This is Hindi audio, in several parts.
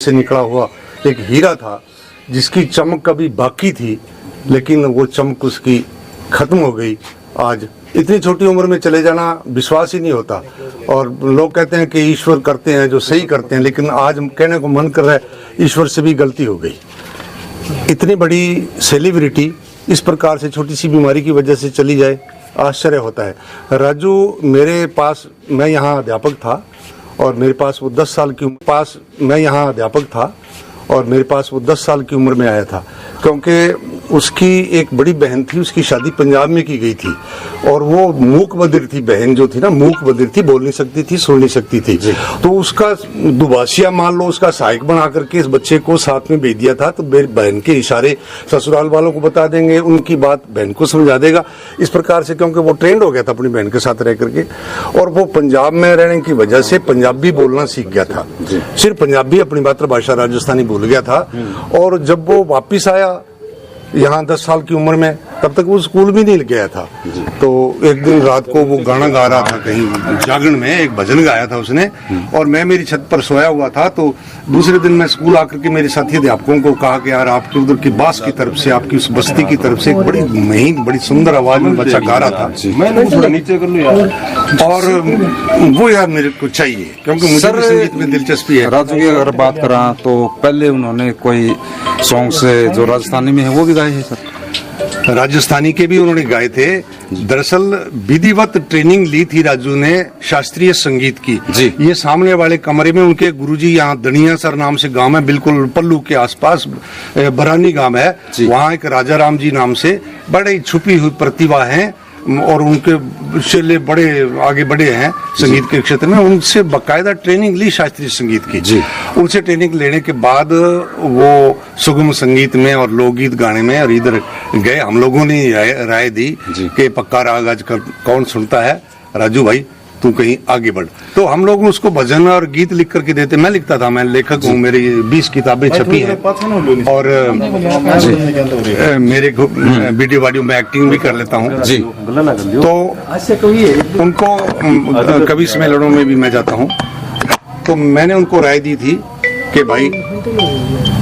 से निकला हुआ एक हीरा था, जिसकी चमक कभी बाकी थी, लेकिन वो चमक उसकी खत्म हो गई। आज इतनी छोटी उम्र में चले जाना विश्वास ही नहीं होता। और लोग कहते हैं कि ईश्वर करते हैं जो सही करते हैं, लेकिन आज कहने को मन कर रहा है ईश्वर से भी गलती हो गई। इतनी बड़ी सेलिब्रिटी इस प्रकार से छोटी सी बीमारी की वजह से चली जाए, आश्चर्य होता है। राजू मेरे पास, मैं यहाँ अध्यापक था और मेरे पास वो 10 साल की उम्र में आया था, क्योंकि उसकी एक बड़ी बहन थी, उसकी शादी पंजाब में की गई थी और वो मूक बधिर थी। बहन जो थी ना, मूक बधिर थी, बोल नहीं सकती थी, सुन नहीं सकती थी। तो उसका दुभाषिया मान लो, उसका सहायक बना करके इस बच्चे को साथ में भेज दिया था। तो मेरी बहन के इशारे ससुराल वालों को बता देंगे, उनकी बात बहन को समझा देगा, इस प्रकार से, क्योंकि वो ट्रेंड हो गया था अपनी बहन के साथ रह करके। और वो पंजाब में रहने की वजह से पंजाबी बोलना सीख गया था, सिर्फ पंजाबी, अपनी मातृभाषा राजस्थानी भूल गया था। और जब वो वापिस आया यहाँ 10 साल की उम्र में, तब तक वो स्कूल भी नहीं गया था। तो एक दिन रात को वो गाना गा रहा था कहीं जागरण में, एक भजन गाया था उसने, और मैं मेरी छत पर सोया हुआ था। तो दूसरे दिन मैं स्कूल आकर के मेरे साथी अध्यापकों को कहा कि यार आपके उधर की बास की तरफ से, आपकी उस बस्ती की तरफ से एक बड़ी महीन, बड़ी सुंदर आवाज में बच्चा गा रहा था। नीचे कर लो यार। और वो यार मेरे को चाहिए, क्योंकि मुझे भी संगीत में दिलचस्पी है। राजू की अगर बात करा तो पहले उन्होंने कोई सॉन्ग से जो राजस्थानी में है वो भी गाए हैं सर? राजस्थानी के भी उन्होंने गाए थे। दरअसल विधिवत ट्रेनिंग ली थी राजू ने शास्त्रीय संगीत की। ये सामने वाले कमरे में उनके गुरुजी, यहाँ दनिया सर नाम से गांव है, बिल्कुल पल्लू के आसपास बरानी गांव है, वहाँ एक राजा राम जी नाम से बड़े छुपी हुई प्रतिभा है और उनके चेले बड़े आगे बढ़े हैं संगीत के क्षेत्र में। उनसे बाकायदा ट्रेनिंग ली शास्त्रीय संगीत की। उनसे ट्रेनिंग लेने के बाद वो सुगम संगीत में और लोकगीत गाने में और इधर गए। हम लोगों ने राय दी कि पक्का राग आजकल कौन सुनता है, राजू भाई तू कहीं आगे बढ़। तो हम लोग उसको भजन और गीत लिख करके देते। मैं लिखता था, मैं लेखक हूँ, मेरी 20 किताबें छपी हैं और मेरे वीडियो वाडियो में एक्टिंग भी कर लेता हूँ। तो उनको कवि सम्मेलनों में भी मैं जाता हूँ। तो मैंने उनको राय दी थी कि भाई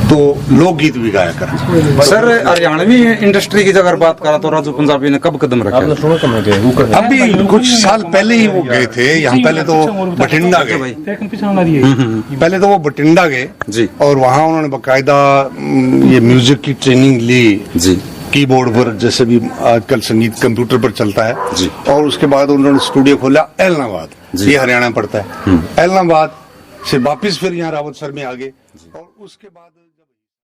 तो लोकगीत भी गाया कर। सर हरियाणवी इंडस्ट्री की अगर बात करा तो राजू पंजाबी ने कब कदम रखा? अभी कुछ साल पहले ही वो गए थे यहाँ। पहले तो बठिंडा गए, पहले तो वो बठिंडा गए और वहाँ उन्होंने बाकायदा ये म्यूजिक की ट्रेनिंग ली कीबोर्ड पर, जैसे भी आजकल संगीत कंप्यूटर पर चलता है। और उसके बाद उन्होंने स्टूडियो खोला एलनाबाद, ये हरियाणा में पड़ता है। एलनाबाद से वापिस फिर यहाँ रावत सर में आ गए और उसके बाद